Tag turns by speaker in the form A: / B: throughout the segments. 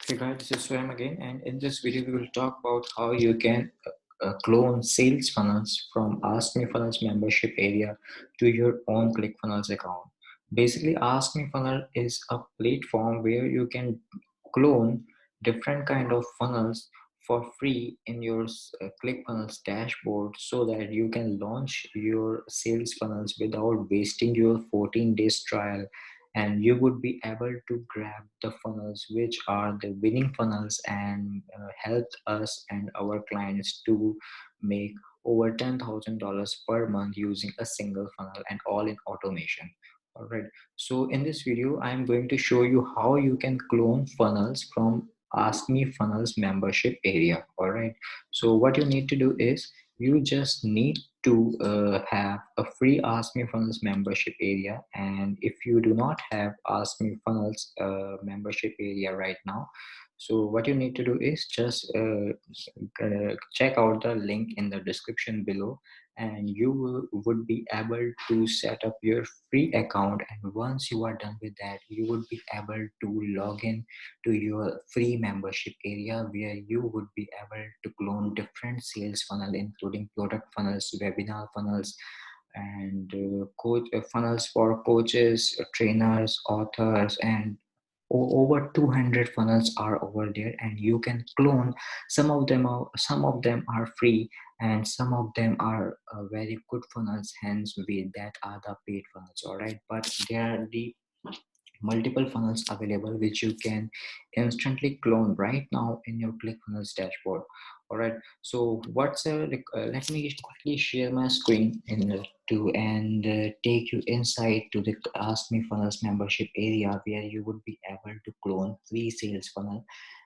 A: Hey guys, this is Swam again, and in this video we will talk about how you can clone sales funnels from Askmefunnels membership area to your own Clickfunnels account. Basically, Askmefunnels is a platform where you can clone different kind of funnels for free in your Clickfunnels dashboard so that you can launch your sales funnels without wasting your 14 days trial, and you would be able to grab the funnels which are the winning funnels and help us and our clients to make over $10,000 per month using a single funnel and all in automation. All right, so in this video I'm going to show you how you can clone funnels from Ask Me Funnels membership area. All right, so what you need to do is you just need to have a free Ask Me Funnels membership area, and if you do not have Ask Me Funnels membership area right now, so what you need to do is just check out the link in the description below, and you would be able to set up your free account. And once you are done with that, you would be able to log in to your free membership area where you would be able to clone different sales funnel, including product funnels, webinar funnels, and coach funnels for coaches, trainers, authors, and over 200 funnels are over there, and you can clone. Some of them are free, and some of them are very good funnels, hence we that are the paid funnels. All right, but there are the multiple funnels available which you can instantly clone right now in your ClickFunnels dashboard. All right, so let me quickly share my screen in to and take you inside to the Ask Me Funnels membership area where you would be able to clone free sales funnel.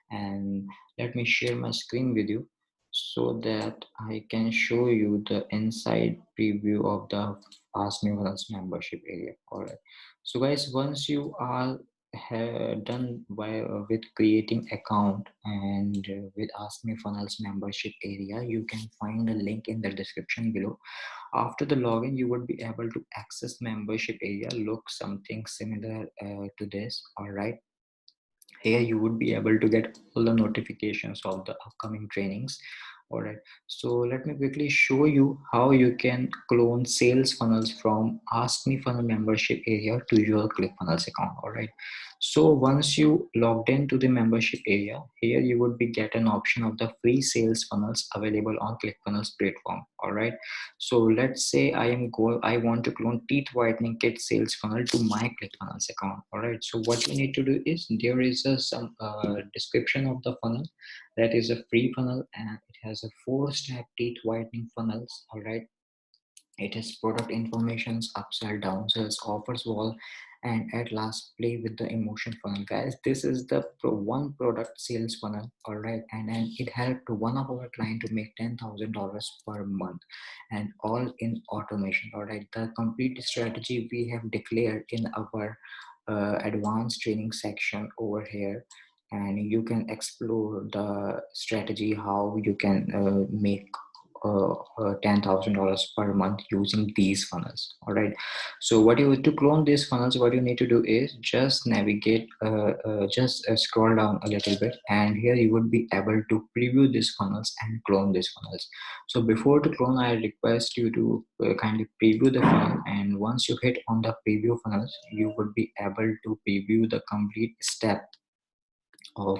A: And let me share my screen with you so that I can show you the inside preview of the Ask Me Funnels membership area. All right, so guys, once you are done with creating account and with Ask Me Funnels membership area, you can find a link in the description below. After the login, you would be able to access membership area. Look something similar to this. All right, here you would be able to get all the notifications of the upcoming trainings. All right, so let me quickly show you how you can clone sales funnels from Ask Me Funnel membership area to your ClickFunnels account. All right, so once you logged into the membership area, here you would be get an option of the free sales funnels available on ClickFunnels platform. All right, so let's say I want to clone teeth whitening kit sales funnel to my ClickFunnels account. All right, so what you need to do is there is some description of the funnel. That is a free funnel, and it has a 4-step teeth whitening funnels. All right, it has product informations, upsell, downsells, offers wall, and at last play with the emotion funnel. Guys, this is the one product sales funnel. All right, and then it helped one of our client to make $10,000 per month, and all in automation. All right, the complete strategy we have declared in our advanced training section over here, and you can explore the strategy how you can make $10,000 per month using these funnels. All right, so what you to clone these funnels, what you need to do is just navigate just scroll down a little bit, and here you would be able to preview these funnels and clone these funnels. So before to clone, I request you to kindly preview the funnel, and once you hit on the preview funnels, you would be able to preview the complete step of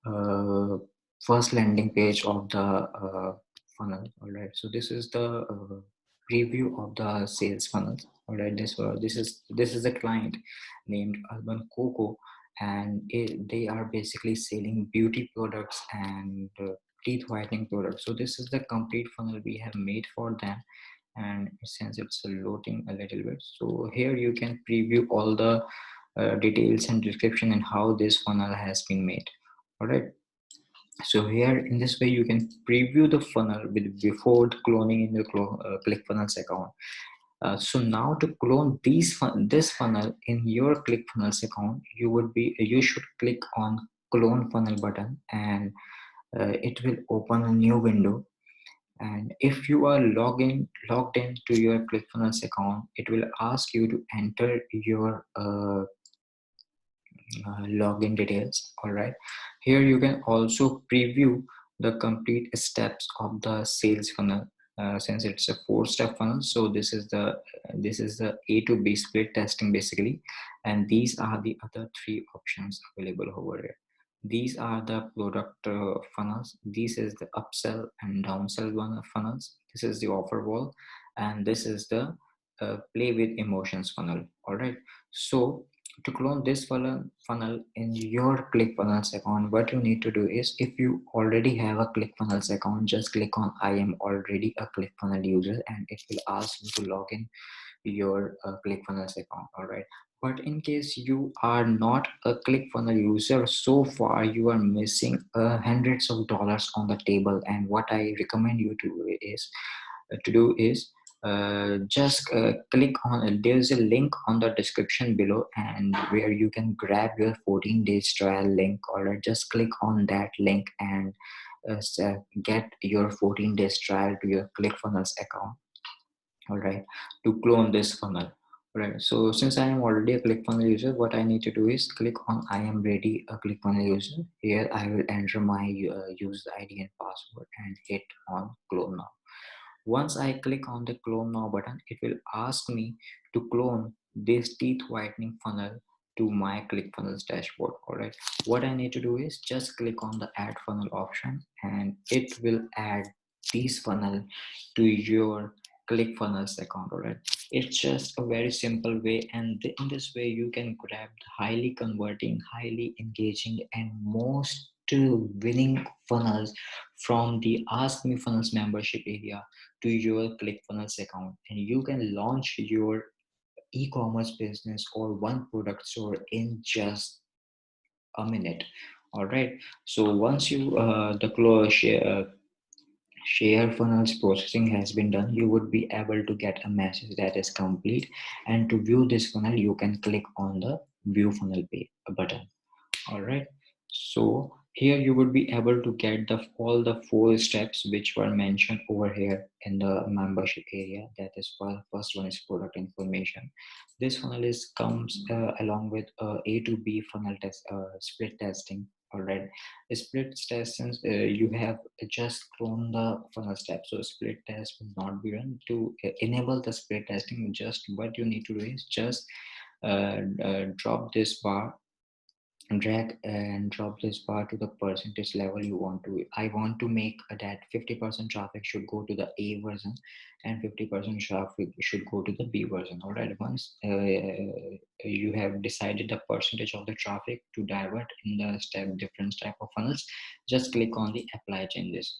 A: uh, first landing page of the funnel. All right, so this is the preview of the sales funnel. All right, this is a client named Urban Coco, and they are basically selling beauty products and teeth whitening products. So this is the complete funnel we have made for them, and since it's loading a little bit, so here you can preview all the details and description and how this funnel has been made. All right, so here in this way you can preview the funnel with before the cloning in the ClickFunnels account. So now to clone this funnel in your ClickFunnels account, you should click on clone funnel button, and it will open a new window. And if you are logged in to your ClickFunnels account, it will ask you to enter your login details. All right, here you can also preview the complete steps of the sales funnel. Since it's a 4-step funnel, so this is the A to B split testing basically, and these are the other 3 options available over here. These are the product funnels. This is the upsell and downsell one funnels. This is the offer wall, and this is the play with emotions funnel. All right, so to clone this funnel in your ClickFunnels account, what you need to do is, if you already have a ClickFunnels account, just click on I am already a ClickFunnels user, and it will ask you to log in your ClickFunnels account. All right, but in case you are not a ClickFunnels user, so far you are missing hundreds of dollars on the table. And what I recommend you to do is just click on, there's a link on the description below, and where you can grab your 14 days trial link. Or just click on that link and get your 14 days trial to your ClickFunnels account. All right, to clone this funnel. All right, so since I am already a ClickFunnels user, what I need to do is click on I am ready a ClickFunnels user. Here I will enter my user ID and password and hit on clone now. Once I click on the clone now button, it will ask me to clone this teeth whitening funnel to my ClickFunnels dashboard. All right, what I need to do is just click on the add funnel option, and it will add this funnel to your ClickFunnels account. All right, it's just a very simple way, and in this way you can grab the highly converting, highly engaging, and most winning funnels from the Askmefunnels membership area to your ClickFunnels account, and you can launch your e-commerce business or one product store in just a minute. All right, so once you the close share funnels processing has been done, you would be able to get a message that is complete. And to view this funnel, you can click on the view funnel page button. All right, so here you would be able to get all the 4 steps which were mentioned over here in the membership area. That is, first one is product information. This funnel is comes along with A to B funnel test, split testing. All right, split test, since you have just clone the funnel step, so split test will not be run. To enable the split testing, just what you need to do is just drop this bar, drag and drop this bar to the percentage level you want to. I want to make that 50% traffic should go to the A version and 50% traffic should go to the B version. All right, once you have decided the percentage of the traffic to divert in the different type of funnels, just click on the apply changes.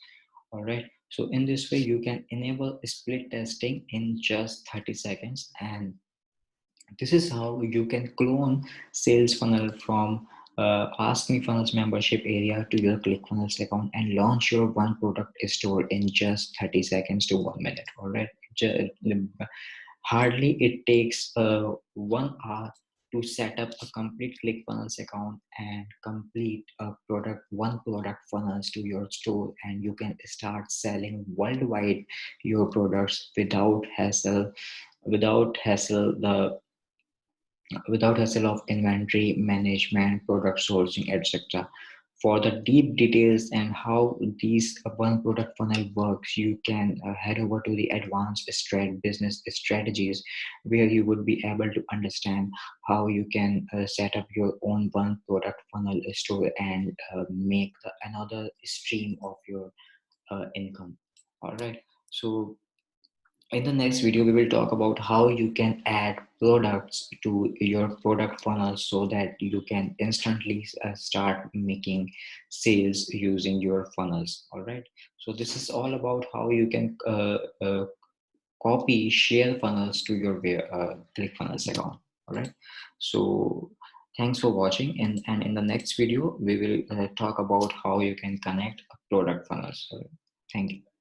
A: All right, so in this way you can enable split testing in just 30 seconds. And this is how you can clone sales funnel from Askmefunnels membership area to your ClickFunnels account and launch your one product store in just 30 seconds to 1 minute. All right, hardly it takes 1 hour to set up a complete ClickFunnels account and complete a one product funnels to your store, and you can start selling worldwide your products without hassle of inventory management, product sourcing, etc. For the deep details and how these one product funnel works, you can head over to the advanced business strategies, where you would be able to understand how you can set up your own one product funnel store and make another stream of your income. All right, so in the next video, we will talk about how you can add products to your product funnel so that you can instantly start making sales using your funnels. All right. So this is all about how you can copy share funnels to your ClickFunnels account. All right. So thanks for watching. And in the next video, we will talk about how you can connect product funnels. All right. Thank you.